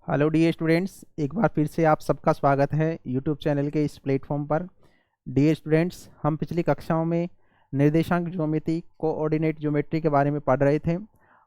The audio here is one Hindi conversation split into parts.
हेलो डी स्टूडेंट्स, एक बार फिर से आप सबका स्वागत है यूट्यूब चैनल के इस प्लेटफॉर्म पर। डी स्टूडेंट्स, हम पिछली कक्षाओं में निर्देशांक ज्योमेट्री, कोऑर्डिनेट ज्योमेट्री के बारे में पढ़ रहे थे।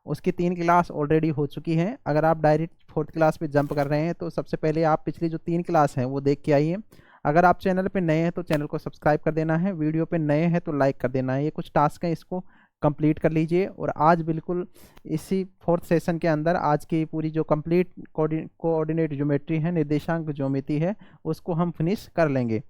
उसकी 3 क्लास ऑलरेडी हो चुकी हैं। अगर आप डायरेक्ट 4th क्लास पे जंप कर रहे हैं तो सबसे पहले आप पिछली जो 3 क्लास हैं वो देख के आइए। अगर आप चैनल पे नए हैं तो चैनल को सब्सक्राइब कर देना है, वीडियो पे नए हैं तो लाइक कर देना है। ये कुछ टास्क हैं, इसको कंप्लीट कर लीजिए। और आज बिल्कुल इसी 4th सेशन के अंदर आज की पूरी जो कंप्लीट कोऑर्डिनेट ज्योमेट्री है, निर्देशांक ज्योमेट्री है, उसको हम फिनिश कर लेंगे।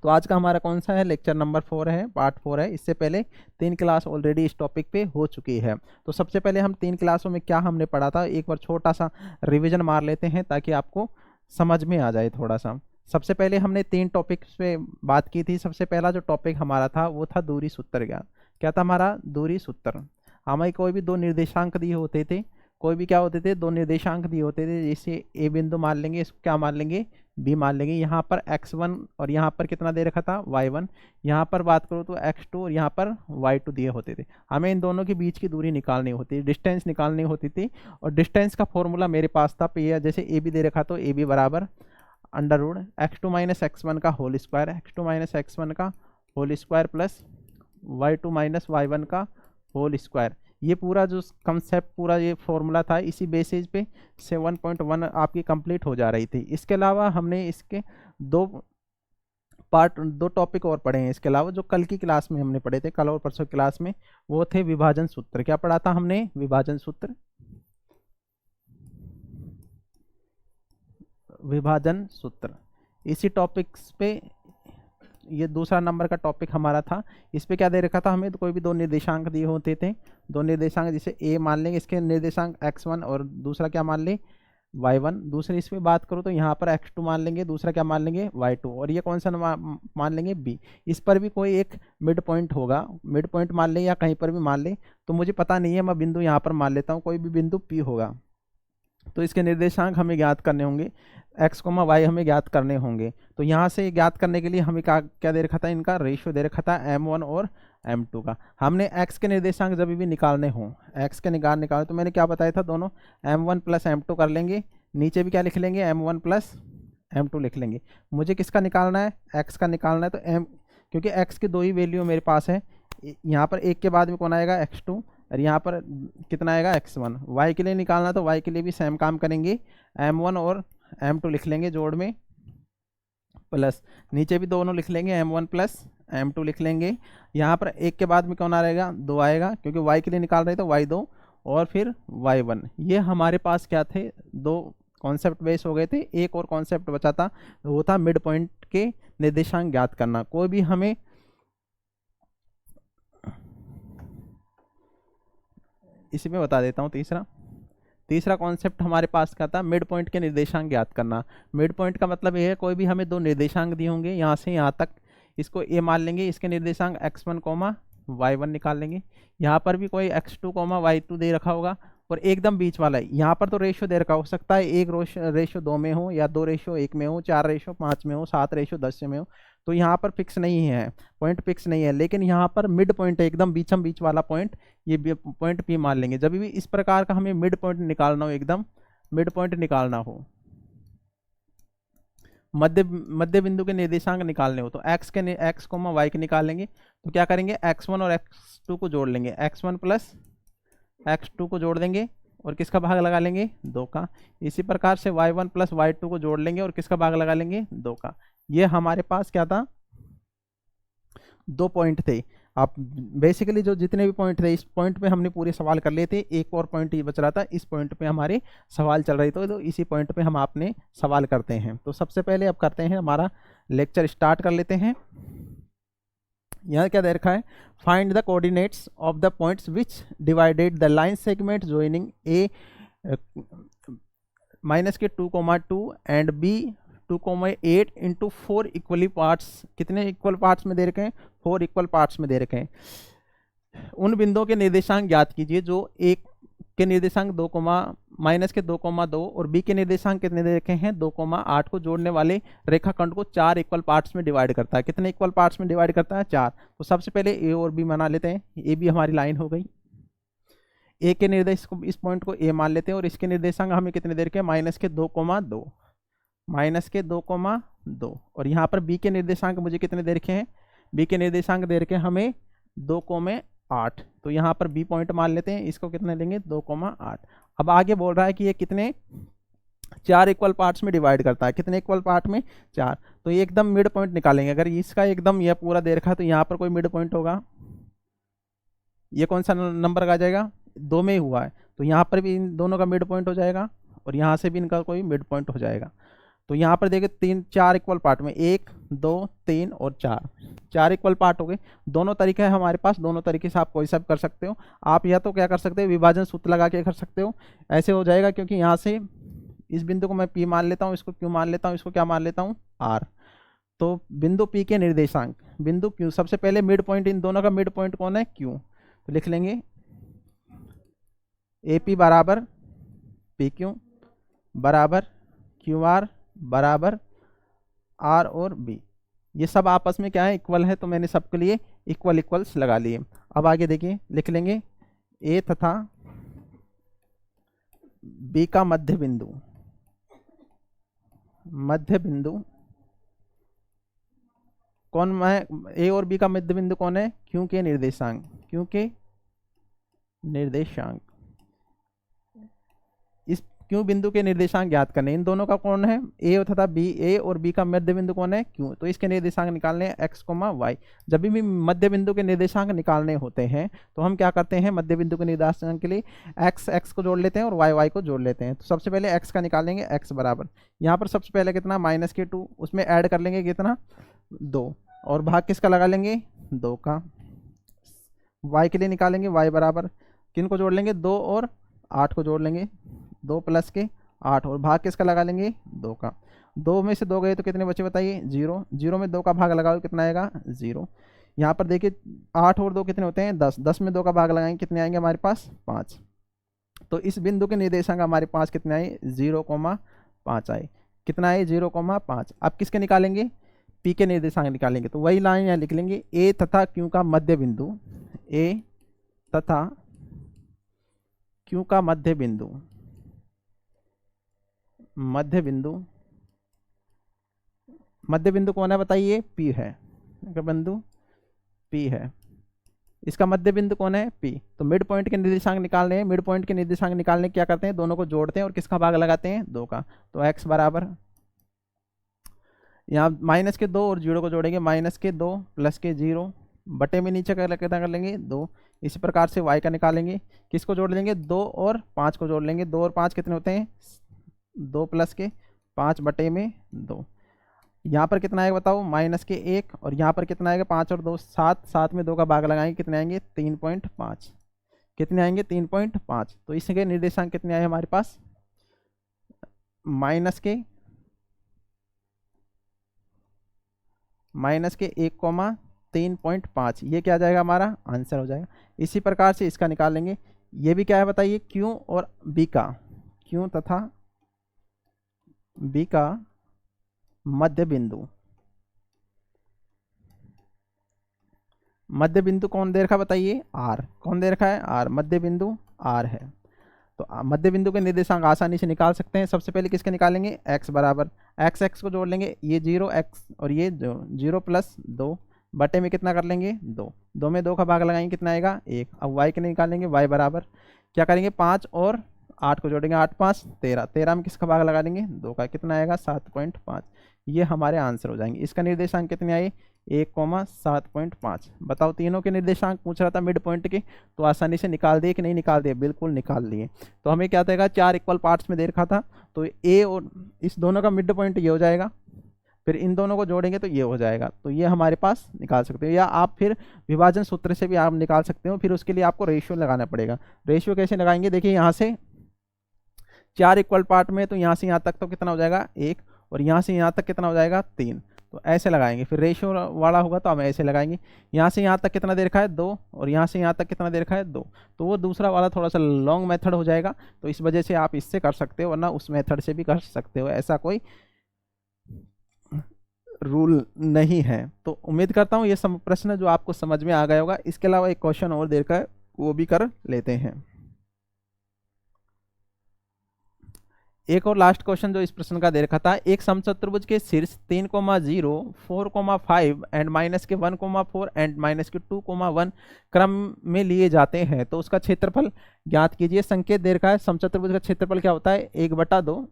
तो आज का हमारा कौन सा है? लेक्चर नंबर 4 है, पार्ट 4 है। इससे पहले 3 क्लास ऑलरेडी इस टॉपिक पे हो चुकी है। तो सबसे पहले हम 3 क्लासों में क्या हमने पढ़ा था एक बार छोटा सा रिवीजन मार लेते हैं ताकि आपको समझ में आ जाए थोड़ा सा। सबसे पहले हमने 3 टॉपिक्स पे बात की थी। सबसे पहला जो टॉपिक हमारा था वो था दूरी सूत्र ज्ञान। क्या था हमारा? दूरी सूत्र। हमें कोई भी 2 निर्देशांक दिए होते थे, कोई भी क्या होते थे? 2 निर्देशांक दिए होते थे। जैसे ए बिंदु मान लेंगे, इसको क्या मान लेंगे? बी मान लेंगे। यहाँ पर x1 और यहाँ पर कितना दे रखा था? y1। यहाँ पर बात करो तो x2 और यहाँ पर y2 दिए होते थे। हमें इन दोनों के बीच की दूरी निकालनी होती, डिस्टेंस निकालनी होती थी। और डिस्टेंस का फॉर्मूला मेरे पास था पे, जैसे ए बी दे रखा तो ए बी बराबर under root x2 minus x1 का whole square, x2 minus x1 का whole square plus y2 minus y1 का होल स्क्वायर। ये पूरा जो कंसेप्ट, पूरा ये फॉर्मूला था, इसी बेसिस पे 7.1 आपकी कंप्लीट हो जा रही थी। इसके अलावा हमने इसके 2 टॉपिक और पढ़े हैं। इसके अलावा जो कल की क्लास में हमने पढ़े थे, कल और परसों क्लास में, वो थे विभाजन सूत्र। क्या पढ़ा था हमने? विभाजन सूत्र। विभाजन सूत्र इसी टॉपिक्स पे ये दूसरा नंबर का टॉपिक हमारा था। इस पे क्या दे रखा था हमें? तो कोई भी 2 निर्देशांक दिए होते थे। 2 निर्देशांक, जैसे ए मान लेंगे, इसके निर्देशांक x1 और दूसरा क्या मान ले? y1। दूसरी इस पे बात करो तो यहाँ पर x2 मान लेंगे, दूसरा क्या मान लेंगे? y2। और ये कौन सा मान लेंगे? b। इस पर भी कोई एक मिड पॉइंट होगा, मिड पॉइंट मान ले या कहीं पर भी मान ले, तो मुझे पता नहीं है, मैं बिंदु यहाँ पर मान लेता हूँ, कोई भी बिंदु p होगा। तो इसके निर्देशांक हमें ज्ञात करने होंगे, x, y हमें ज्ञात करने होंगे। तो यहाँ से ज्ञात करने के लिए हमें क्या दे रखा था? इनका रेशियो दे रखा था m1 और m2 का। हमने x के निर्देशांक जब भी निकालने हों, x के निकालने तो मैंने क्या बताया था? दोनों m1 प्लस m2 कर लेंगे, नीचे भी क्या लिख लेंगे? m1 प्लस m2 लिख लेंगे। मुझे किसका निकालना है? x का निकालना है। तो m, क्योंकि x की 2 ही वैल्यू मेरे पास है, यहाँ पर एक के बाद में कौन आएगा? x2, और यहाँ पर कितना आएगा? x1। y के लिए निकालना, तो y के लिए भी सेम काम करेंगे, m1 और m2 लिख लेंगे जोड़ में, प्लस नीचे भी दोनों लिख लेंगे, m1 प्लस m2 लिख लेंगे। यहाँ पर एक के बाद में कौन आ रहेगा? 2 आएगा, क्योंकि y के लिए निकाल रहे तो y2 और फिर y1। ये हमारे पास क्या थे? 2 कॉन्सेप्ट बेस हो गए थे। एक और कॉन्सेप्ट बचा था, वो था मिड पॉइंट के निर्देशांक ज्ञात करना। कोई भी हमें इसी में बता देता हूँ। तीसरा कॉन्सेप्ट हमारे पास क्या था? मिड पॉइंट के निर्देशांक ज्ञात करना। मिड पॉइंट का मतलब ये है, कोई भी हमें 2 निर्देशांक दिए होंगे, यहाँ से यहाँ तक, इसको ए मान लेंगे, इसके निर्देशांक x1, y1 निकाल लेंगे। यहाँ पर भी कोई x2, y2 दे रखा होगा, और एकदम बीच वाला है। यहाँ पर तो रेशियो दे रखा हो सकता है, 1 रेशियो 2 में हो, या 2 रेशियो 1 में हो, 4 रेशियो 5 में हो, 7 रेशियो 10 में हो। तो यहाँ पर फिक्स नहीं है, पॉइंट फिक्स नहीं है, लेकिन यहाँ पर मिड पॉइंट है, एकदम बीचम बीच वाला पॉइंट, ये पॉइंट पी मान लेंगे। जब भी इस प्रकार का हमें मिड पॉइंट निकालना हो, एकदम मिड पॉइंट निकालना हो, मध्य बिंदु के निर्देशांक निकालने हो, तो x, y के निकाल लेंगे। तो क्या करेंगे? x1 और x2 को जोड़ लेंगे, x1 प्लस x2 को जोड़ देंगे, और किसका भाग लगा लेंगे? 2 का। इसी प्रकार से y1 प्लस y2 को जोड़ लेंगे, और किसका भाग लगा लेंगे? 2 का। ये हमारे पास क्या था? 2 पॉइंट थे। आप बेसिकली जो जितने भी पॉइंट थे, इस पॉइंट पे हमने पूरे सवाल कर लिए थे। एक और पॉइंट ही बच रहा था, इस पॉइंट पे हमारे सवाल चल रहे थे, तो इसी पॉइंट पे हम आपने सवाल करते हैं। तो सबसे पहले अब करते हैं, हमारा लेक्चर स्टार्ट कर लेते हैं। यहाँ क्या दे रखा है? Find the coordinates of the points which divided the line segment joining A minus के 2,2 and B 2,8 into 4 equally parts. कितने इक्वल पार्ट्स में दे रखे हैं? 4 इक्वल पार्ट्स में दे रखे हैं। उन बिंदुओं के निर्देशांक ज्ञात कीजिए जो एक के निर्देशांक 2, माइनस के 2,2 और बी के निर्देशांक कितने दे रखे हैं? 2,8 को जोड़ने वाले रेखाखंड को 4 इक्वल पार्ट्स में डिवाइड करता है। कितने इक्वल पार्ट्स में डिवाइड करता है? 4। तो सबसे पहले ए और बी बना लेते हैं। ए बी हमारी लाइन हो गई, ए के निर्देश को, इस पॉइंट को ए मान लेते हैं और इसके निर्देशांक हमें कितने दे रखे हैं, -2,2, -2,2 और यहाँ पर बी के निर्देशांक मुझे कितने दे रखे हैं, बी के निर्देशांक दे रखे हैं हमें 2,8, तो यहाँ पर बी पॉइंट मान लेते हैं, इसको कितने लेंगे 2,8। अब आगे बोल रहा है कि ये कितने 4 इक्वल पार्ट्स में डिवाइड करता है, कितने इक्वल पार्ट में 4, तो ये एकदम मिड पॉइंट निकालेंगे। अगर इसका एकदम यह पूरा दे रखा है तो यहाँ पर कोई मिड पॉइंट होगा, ये कौन सा नंबर का आ जाएगा, 2 में ही हुआ है, तो यहाँ पर भी इन दोनों का मिड पॉइंट हो जाएगा और यहाँ से भी इनका कोई मिड पॉइंट हो जाएगा। तो यहाँ पर देखिए 4 इक्वल पार्ट में 1, 2, 3 और 4 इक्वल पार्ट हो गए। दोनों तरीके हैं हमारे पास, दोनों तरीके से आप कोई सा कर सकते हो। आप या तो क्या कर सकते हो, विभाजन सूत्र लगा के कर सकते हो, ऐसे हो जाएगा, क्योंकि यहाँ से इस बिंदु को मैं P मान लेता हूँ, इसको Q मान लेता हूँ, इसको क्या मान लेता हूँ R। तो बिंदु P के निर्देशांक बिंदु Q, सबसे पहले मिड पॉइंट, इन दोनों का मिड पॉइंट कौन है, Q, तो लिख लेंगे AP बराबर PQ बराबर QR बराबर R और B। ये सब आपस में क्या है, इक्वल है, तो मैंने सबके लिए इक्वल्स लगा लिए। अब आगे देखिए, लिख लेंगे A तथा B का मध्य बिंदु कौन है, A और B का मध्य बिंदु कौन है, Q के निर्देशांक, इस Q बिंदु के निर्देशांक ज्ञात करने, इन दोनों का कौन है, A तथा B, A और B का मध्य बिंदु कौन है, Q, तो इसके निर्देशांक निकालने हैं x, y। जब भी मध्य बिंदु के निर्देशांक निकालने होते हैं तो हम क्या करते हैं, मध्य बिंदु के निर्देशांक के लिए x को जोड़ लेते हैं और y को जोड़ लेते हैं। तो सबसे पहले x का निकालेंगे, x बराबर, यहाँ पर सबसे पहले कितना -2, उसमें ऐड कर लेंगे कितना 2 और भाग किसका लगा लेंगे 2 का। y के लिए निकालेंगे y बराबर, किन को जोड़ लेंगे 2 और 8 को जोड़ लेंगे, 2 + के 8 और भाग किसका लगा लेंगे 2 का। 2 में से 2 गए तो कितने बचे बताइए, 0, 0 में 2 का भाग लगाओ कितना आएगा 0। यहाँ पर देखिए 8 और 2 कितने होते हैं 10, 10 में 2 का भाग लगाएंगे कितने आएंगे हमारे पास 5। तो इस बिंदु के निर्देशांक हमारे पास कितने आए 0,5 आए, कितना आए 0,5। अब किसके निकालेंगे, P के निर्देशांक निकालेंगे, तो वही लाइन यहाँ लिख लेंगे, A तथा Q का मध्य बिंदु, A तथा Q का मध्य बिंदु कौन है बताइए, P है, बिंदु P है, इसका मध्य बिंदु कौन है P। तो मिड पॉइंट के निर्देशांक निकालने हैं, मिड पॉइंट के निर्देशांक निकालने क्या करते हैं, दोनों को जोड़ते हैं और किसका भाग लगाते हैं 2 का। तो x बराबर, यहाँ -2 और 0 को जोड़ेंगे, -2 + के 0 बटे में नीचे कितना कर लेंगे 2। इसी प्रकार से y का निकालेंगे, किसको जोड़ लेंगे 2 और 5 को जोड़ लेंगे, 2 और 5 कितने होते हैं 2 + के 5 बटे में 2। यहाँ पर कितना आएगा बताओ -1 और यहाँ पर कितना आएगा 5 और 2 7, 7 में 2 का भाग लगाएंगे कितने आएंगे 3.5, कितने आएंगे 3.5। तो इसके निर्देशांक कितने आए हमारे पास -1,3.5, ये क्या आ जाएगा हमारा आंसर हो जाएगा। इसी प्रकार से इसका निकालेंगे, ये भी क्या है बताइए Q और B का, Q तथा B का मध्य बिंदु कौन दे रखा बताइए R, कौन दे रखा है R, मध्य बिंदु R है। तो मध्य बिंदु के निर्देशांक आसानी से निकाल सकते हैं। सबसे पहले किसके निकालेंगे x बराबर, x को जोड़ लेंगे, ये 0x और ये 0 + 2 बटे में कितना कर लेंगे 2, 2 में 2 का भाग लगाएंगे कितना आएगा 1। अब y के निकालेंगे, y बराबर क्या करेंगे 5 और 8 को जोड़ेंगे, 8 × 5 = 13, 13 में किसका भाग लगा देंगे 2 का, कितना आएगा 7.5। ये हमारे आंसर हो जाएंगे। इसका निर्देशांक कितने आए 1,7.5। बताओ तीनों के निर्देशांक पूछ रहा था मिड पॉइंट के, तो आसानी से निकाल दिए कि नहीं निकाल दिए, बिल्कुल निकाल दिए। तो हमें क्या देगा 4 इक्वल पार्ट्स में दे रखा था, तो A और इस दोनों का मिड पॉइंट ये हो जाएगा, फिर इन दोनों को जोड़ेंगे तो ये हो जाएगा। तो ये हमारे पास निकाल सकते हो, या आप फिर विभाजन सूत्र से भी आप निकाल सकते हो। फिर उसके लिए आपको रेशियो लगाना पड़ेगा। रेशियो कैसे लगाएंगे, देखिए यहाँ से 4 इक्वल पार्ट में, तो यहाँ से यहाँ तक तो कितना हो जाएगा 1 और यहाँ से यहाँ तक कितना हो जाएगा 3, तो ऐसे लगाएंगे। फिर रेशियो वाला होगा तो हम ऐसे लगाएंगे, यहाँ से यहाँ तक कितना दे रखा है 2 और यहाँ से यहाँ तक कितना दे रखा है 2, तो वो दूसरा वाला थोड़ा सा लॉन्ग मेथड हो जाएगा। तो इस वजह से आप इससे कर सकते हो, वरना उस मेथड से भी कर सकते हो, ऐसा कोई रूल नहीं है। तो उम्मीद करता हूँ ये सब प्रश्न जो आपको समझ में आ गया होगा। इसके अलावा एक क्वेश्चन और देर का वो भी कर लेते हैं। एक और लास्ट क्वेश्चन जो इस प्रश्न का दे रखा था, एक समचतुर्भुज के शीर्ष 3,0 4,5 एंड माइनस के 1,4 एंड माइनस के 2,1 क्रम में लिए जाते हैं तो उसका क्षेत्रफल ज्ञात कीजिए। संकेत दे रखा है, समचतुर्भुज का क्षेत्रफल क्या होता है, 1/2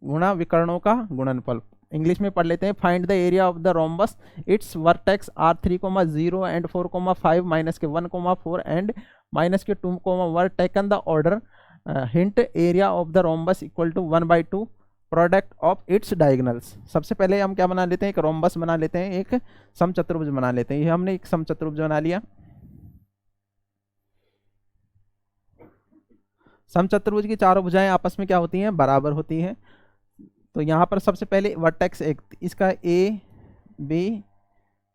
गुणा विकर्णों का गुणनफल। इंग्लिश में पढ़ लेते हैं, find the area of the rhombus, its vertex are 3,0 and 4,5 minus के 1,4 एंड माइनस के 2,1 taken the order hint area of the rhombus equal to 1/2 product of its diagonals. सबसे पहले हम क्या बना लेते हैं, एक रोम्बस बना लेते हैं, एक समचतुर्भुज बना लेते हैं। ये हमने एक समचतुर्भुज बना लिया। समचतुर्भुज की चारों भुजाएं आपस में क्या होती हैं, बराबर होती हैं। तो यहाँ पर सबसे पहले वर्टेक्स एक, इसका ए बी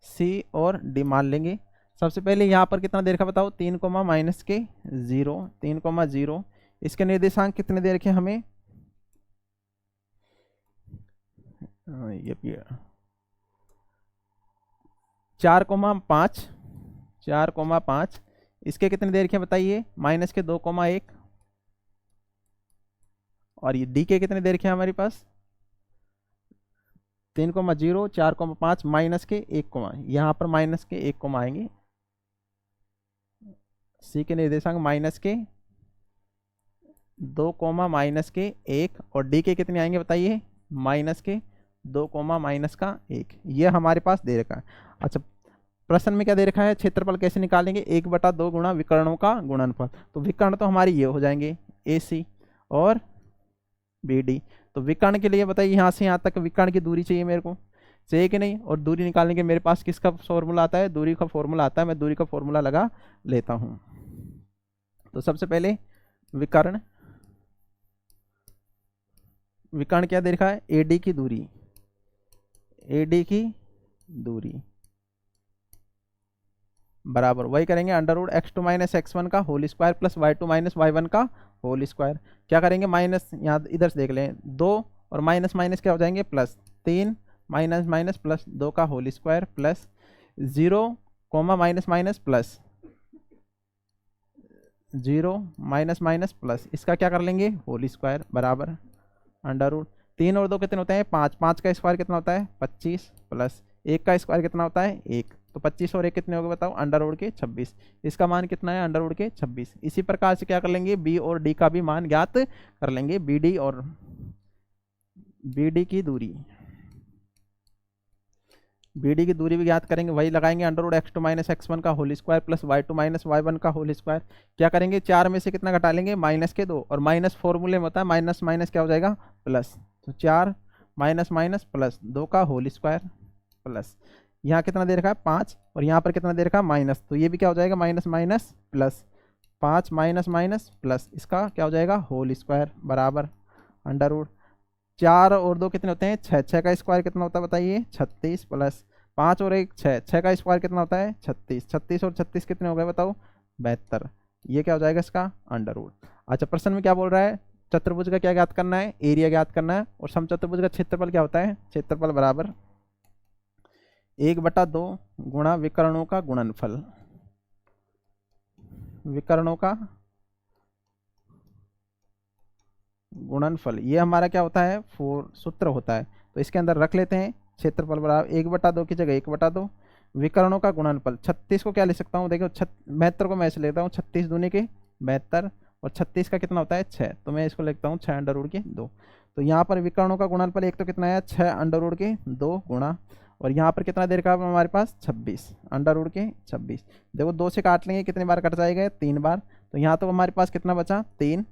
सी और डी मान लेंगे। सबसे पहले यहाँ पर कितना दे रखा बताओ, 3, माइनस के 0, 3,0। इसके निर्देशांक कितने दे रखे हमें, ये 4,5, 4,5। इसके कितने दे रखे बताइए, माइनस के 2,1। और ये डी के कितने दे रखे हैं हमारे पास, 3,0, 4,5 माइनस के 1, यहाँ पर माइनस के 1 आएंगे। सी के निर्देशांक माइनस के 2, माइनस के 1 और डी के कितने आएंगे बताइए, माइनस के 2, माइनस का 1। ये हमारे पास दे रखा है। अच्छा, प्रश्न में क्या दे रखा है, क्षेत्रफल कैसे निकालेंगे, 1/2 गुणा विकर्णों का गुणनफल। तो विकर्ण तो हमारे ये हो जाएंगे, ए सी और बी डी। तो विकर्ण के लिए बताइए, यहाँ से यहाँ तक विकर्ण की दूरी चाहिए मेरे को, चाहिए कि नहीं। और दूरी निकालने के मेरे पास किसका फॉर्मूला आता है, दूरी का फॉर्मूला आता है। मैं दूरी का फॉर्मूला लगा लेता हूँ। तो सबसे पहले विकर्ण, विकर्ण क्या दे रखा है, एडी की दूरी, एडी की दूरी बराबर वही करेंगे √x2 माइनस x1 का whole square plus y2 minus y1 का होल स्क्वायर। क्या करेंगे, माइनस यहाँ इधर से देख लें, 2 और माइनस माइनस क्या हो जाएंगे, प्लस 3 माइनस माइनस प्लस 2 का whole square plus 0, minus minus plus 0 minus minus plus इसका क्या कर लेंगे, होल स्क्वायर बराबर √ 3 और 2 कितने होते हैं, 5, 5 का स्क्वायर कितना होता है 25 प्लस 1 का स्क्वायर कितना होता है 1। तो 25 और 1 कितने हो गए बताओ, √26। इसका मान कितना है, √26। इसी प्रकार से क्या कर लेंगे, बी और डी का भी मान ज्ञात कर लेंगे। बी डी और बी डी की दूरी, बी डी की दूरी भी ज्ञात करेंगे, वही लगाएंगे √x2 माइनस x1 का whole square plus y2 minus y1 का होल स्क्वायर। क्या करेंगे, 4 में से कितना घटा लेंगे, माइनस के 2, और माइनस फॉर्मूले में होता है माइनस माइनस क्या हो जाएगा, प्लस। तो 4 माइनस माइनस प्लस 2 का होल स्क्वायर प्लस यहाँ कितना दे रखा है 5, और यहाँ पर कितना दे रखा है माइनस। तो ये भी क्या हो जाएगा, minus minus plus 5 minus minus plus इसका क्या हो जाएगा, होल स्क्वायर बराबर √ 4 और 2 कितने होते हैं 6, 6 का स्क्वायर कितना होता है बताइए 36 प्लस 5 और 1 6, 6 का स्क्वायर कितना होता है 36, 36 और 36 कितने हो गए बताओ 72। ये क्या हो जाएगा इसका √ अच्छा, प्रश्न में क्या बोल रहा है, चतुर्भुज का क्या ज्ञात करना है, एरिया ज्ञात करना है। और समचतुर्भुज का क्षेत्रफल क्या होता है, क्षेत्रफल बराबर 1/2 गुणा विकर्णों का गुणनफल, विकर्णों का गुणनफल। ये हमारा क्या होता है, सूत्र होता है। तो इसके अंदर रख लेते हैं, क्षेत्रफल बराबर 1/2 की जगह 1/2 विकर्णों का गुणनफल। 36 को क्या ले सकता हूँ, देखो 72 को मैं ऐसे लेता हूँ, 36 दूनी के 72 और 36 का कितना होता है 6, तो मैं इसको लिखता हूँ 6 √2। तो यहाँ पर विकर्णों का गुणनफल एक तो कितना है 6 √2 गुणा, और यहाँ पर कितना देर का हमारे पास 26 √26। देखो 2 से काट लेंगे, कितनी बार कट जाएगा 3 बार। तो यहाँ तो हमारे पास कितना बचा 3,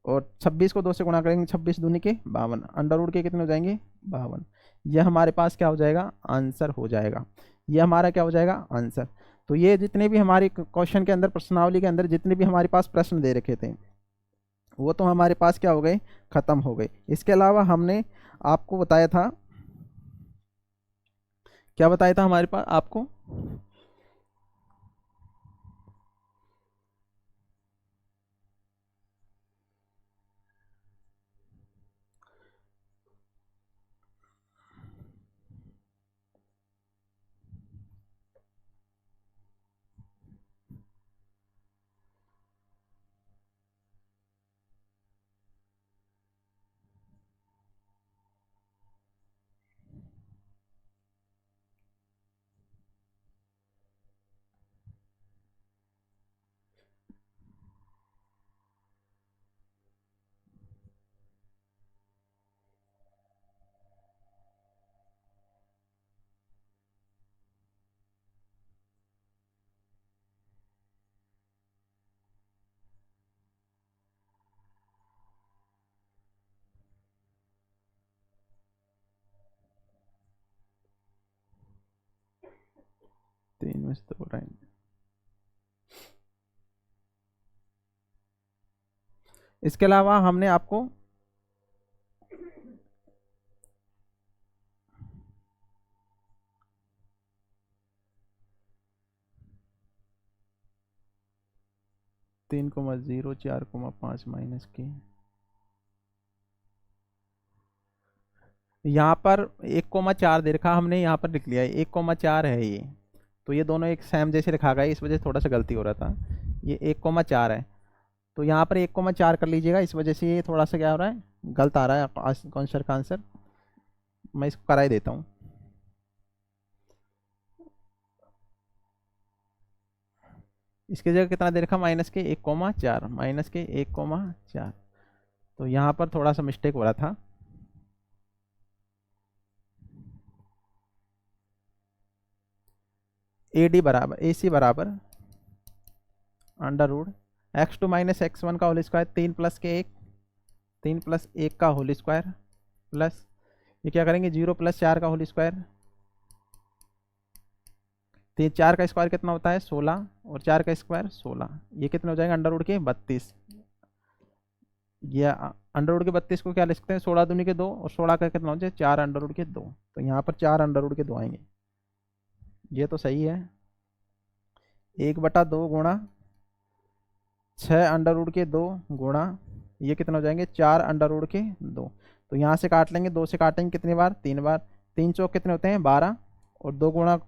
और 26 को 2 से गुणा करेंगे, 26 दूनी के 52, √ कितने हो जाएंगे 52। यह हमारे पास क्या हो जाएगा, आंसर हो जाएगा। यह हमारा क्या हो जाएगा, आंसर। तो ये जितने भी हमारे क्वेश्चन के अंदर, प्रश्नावली के अंदर जितने भी हमारे पास प्रश्न दे रखे थे वो तो हमारे पास क्या हो गए, खत्म हो गए। इसके अलावा हमने आपको बताया था, क्या बताया था हमारे पास आपको, 3 में से 2 रहेंगे। इसके अलावा हमने आपको तीन कोमा 0 4,5 माइनस के, यहाँ पर 1,4 दे रखा, हमने यहाँ पर लिख लिया है 1,4 है ये, तो ये दोनों एक सेम जैसे लिखा गया है, इस वजह से थोड़ा सा गलती हो रहा था। ये 1,4 है, तो यहाँ पर 1,4 कर लीजिएगा, इस वजह से ये थोड़ा सा क्या हो रहा है, गलत आ रहा है क्वेश्चन का आंसर। मैं इसको करा ही देता हूँ। इसकी जगह कितना दे रखा, माइनस के 1,4, माइनस के 1,4, तो यहाँ पर थोड़ा सा मिस्टेक हो रहा था। AD बराबर AC बराबर under root x2 minus x1 का होल स्क्वायर, 3 प्लस के 1, 3 प्लस 1 का होल स्क्वायर, प्लस ये क्या करेंगे 0 प्लस 4 का होल स्क्वायर। 4 का स्क्वायर कितना होता है 16, और 4 का स्क्वायर 16, ये कितने हो जाएंगे अंडर रूट के 32। ये अंडर रूट के 32 को क्या लिख सकते हैं, 16 दूनी के 2, और 16 का कितना हो जाए 4 अंडर रूट के 2, तो यहाँ पर 4 अंडर रूट के 2 आएंगे। ये तो सही है। 1/2 गुणा 6 अंडर रूट के 2 गुणा ये कितना हो जाएंगे 4 अंडर रूट के 2, तो यहाँ से काट लेंगे, 2 से काटेंगे कितनी बार 3 बार, 3 चौक कितने होते हैं 12, और 2 गुणा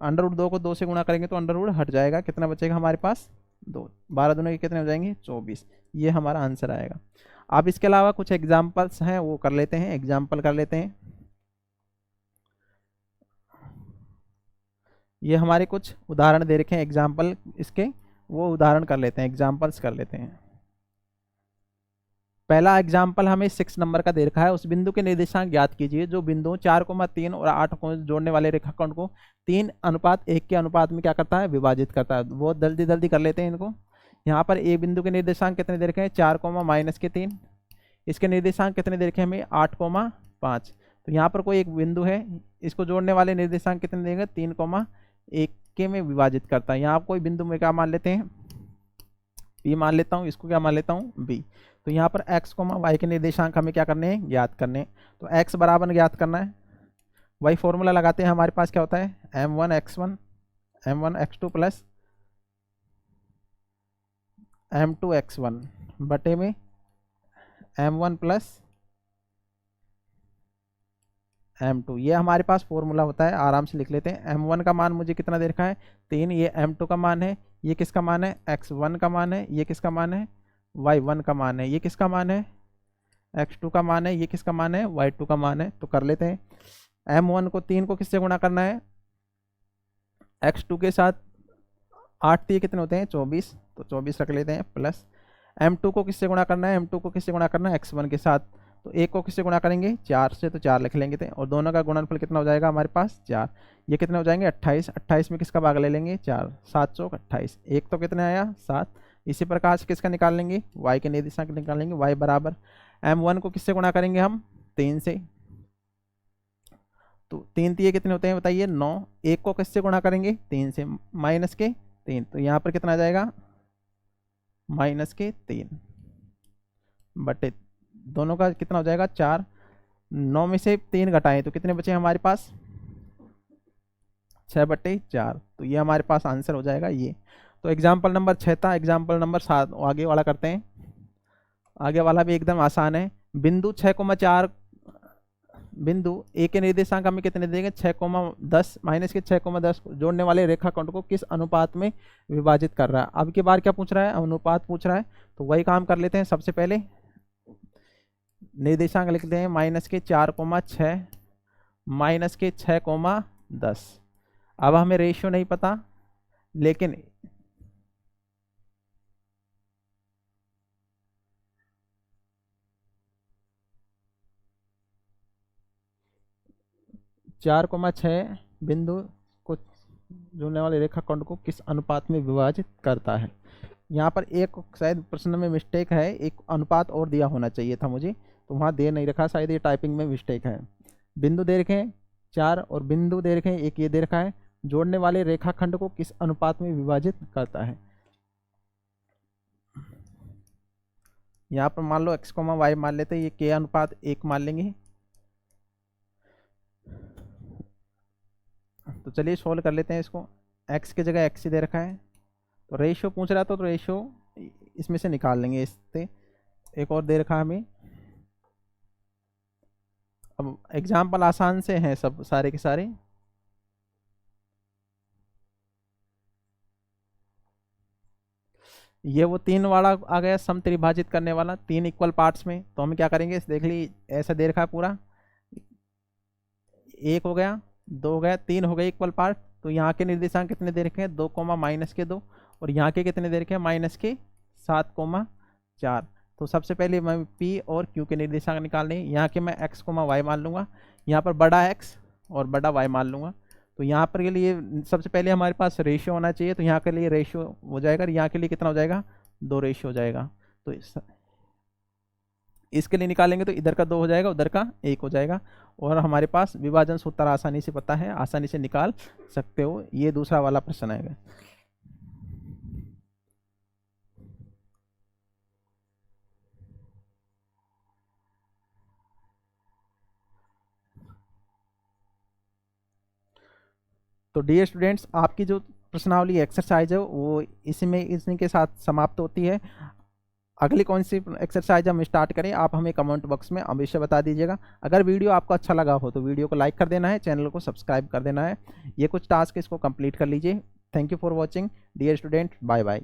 अंडर रूट 2 को 2 से गुणा करेंगे तो अंडर रूट हट जाएगा, कितना बचेगा हमारे पास 2, 12 दोनों के कितने हो जाएंगे 24, ये हमारा आंसर आएगा। अब इसके अलावा कुछ एग्जाम्पल्स हैं वो कर लेते हैं, एग्जाम्पल कर लेते हैं। ये हमारे कुछ उदाहरण दे रखे हैं एग्जाम्पल इसके, वो उदाहरण कर लेते हैं, एग्जाम्पल्स कर लेते हैं। पहला एग्जाम्पल हमें 6 नंबर का दे रखा है, उस बिंदु के निर्देशांक ज्ञात कीजिए जो बिंदु 4,3 और 8 को जोड़ने वाले रेखाखंड को 3:1 के अनुपात में क्या करता है, विभाजित करता है। बहुत जल्दी जल्दी कर लेते हैं इनको। यहाँ पर ए बिंदु के निर्देशांक कितने दे रखे हैं 4,-3, इसके निर्देशांक कितने दे रखे हैं हमें 8,5, तो यहाँ पर कोई एक बिंदु है, इसको जोड़ने वाले निर्देशांक कितने देंगे 3,1 के में विभाजित करता है। यहाँ कोई बिंदु में क्या मान लेते हैं P मान लेता हूँ, इसको क्या मान लेता हूँ B। तो यहाँ पर x, y के निर्देशांक हमें क्या करने हैं ज्ञात करने हैं, तो x बराबर ज्ञात करना है, वही फॉर्मूला लगाते हैं, हमारे पास क्या होता है m1 x2 plus m2 x1 बटे में m1 प्लस m2, ये हमारे पास फॉर्मूला होता है। आराम से लिख लेते हैं। m1 का मान मुझे कितना दे रखा है 3, ये m2 का मान है, ये किसका मान है x1 का मान है, ये किसका मान है y1 का मान है, ये किसका मान है x2 का मान है, ये किसका मान है y2 का मान है। तो कर लेते हैं। m1 को 3 को किससे गुणा करना है x2 के साथ, 8 3 कितने होते हैं 24, तो 24 रख लेते हैं, प्लस m2 को किससे गुणा करना है, m2 को किससे गुणा करना है x1 के साथ, तो 1 को किससे गुणा करेंगे 4 से, तो 4 लिख लेंगे थे, और दोनों का गुणनफल कितना हो जाएगा हमारे पास 4, ये कितने हो जाएंगे 28, 28 में किसका भाग ले लेंगे 4, 7 चौक 28, 1 तो कितने आया 7। इसी प्रकार से किसका निकाल लेंगे y के निर्देशांक निकाल लेंगे, y बराबर m1 को किससे गुणा करेंगे हम 3 से, तो 3 3 कितने होते हैं बताइए 9, 1 को किससे गुणा करेंगे 3 से, माइनस के 3, तो यहाँ पर कितना आ जाएगा माइनस के 3 बटे दोनों का कितना हो जाएगा 4, 9 में से 3 घटाएं तो कितने बचे हमारे पास 6/4, तो ये हमारे पास आंसर हो जाएगा ये। तो एग्जाम्पल नंबर 6 था। एग्जाम्पल नंबर 7 आगे वाला करते हैं। आगे वाला भी एकदम आसान है। बिंदु 6,4 बिंदु ए के निर्देशांक हमें कितने देंगे 6,10 माइनस के 6,10 जोड़ने वाले रेखाखंड को किस अनुपात में विभाजित कर रहा है। अब की बार क्या पूछ रहा है अनुपात पूछ रहा है, तो वही काम कर लेते हैं। सबसे पहले निर्देशांक लिखते हैं माइनस के 4,6 माइनस के 6,10। अब हमें रेशियो नहीं पता, लेकिन चार कोमा 6 बिंदु को जोड़ने वाले रेखाखंड को किस अनुपात में विभाजित करता है। यहाँ पर एक शायद प्रश्न में मिस्टेक है, एक अनुपात और दिया होना चाहिए था मुझे, तो वहाँ दे नहीं रखा, शायद ये टाइपिंग में मिस्टेक है। बिंदु दे रखे हैं 4 और बिंदु दे रखे हैं एक, ये दे रखा है जोड़ने वाले रेखाखंड को किस अनुपात में विभाजित करता है। यहाँ पर मान लो x, y मान लेते हैं, ये k अनुपात 1 मान लेंगे। तो चलिए सोल्व कर लेते हैं इसको। x की जगह x ही दे रखा है, तो रेशियो पूछ रहा था, तो रेशियो इसमें से निकाल लेंगे। इससे एक और दे रखा है हमें। अब एग्जाम्पल आसान से हैं सब सारे के सारे। ये वो 3 वाला आ गया सम त्रिभाजित करने वाला, 3 इक्वल पार्ट्स में। तो हम क्या करेंगे, देख ली ऐसा दे रखा है पूरा, 1 हो गया, 2 हो गया, 3 हो गए इक्वल पार्ट। तो यहाँ के निर्देशांक कितने दे रखे हैं, 2, -2, और यहाँ के कितने दे रखे हैं, -7, 4। तो सबसे पहले मैं P और Q के निर्देशांक निकालने। यहाँ के मैं x, y मान लूँगा, यहाँ पर बड़ा x और बड़ा y मान लूँगा। तो यहाँ पर के लिए सबसे पहले हमारे पास रेशियो होना चाहिए, तो यहाँ के लिए रेशियो हो जाएगा, और यहाँ के लिए कितना हो जाएगा, 2 रेशियो हो जाएगा। तो इसके लिए निकालेंगे तो इधर का 2 हो जाएगा, उधर का 1 हो जाएगा, और हमारे पास विभाजन सूत्र आसानी से पता है, आसानी से निकाल सकते हो। ये दूसरा वाला प्रश्न आएगा। तो डियर स्टूडेंट्स, आपकी जो प्रश्नावली एक्सरसाइज है वो इसी के साथ समाप्त होती है। अगली कौन सी एक्सरसाइज हम स्टार्ट करें, आप हमें कमेंट बॉक्स में अवश्य बता दीजिएगा। अगर वीडियो आपको अच्छा लगा हो तो वीडियो को लाइक कर देना है, चैनल को सब्सक्राइब कर देना है। ये कुछ टास्क इसको कंप्लीट कर लीजिए। Thank you for watching dear student, bye bye.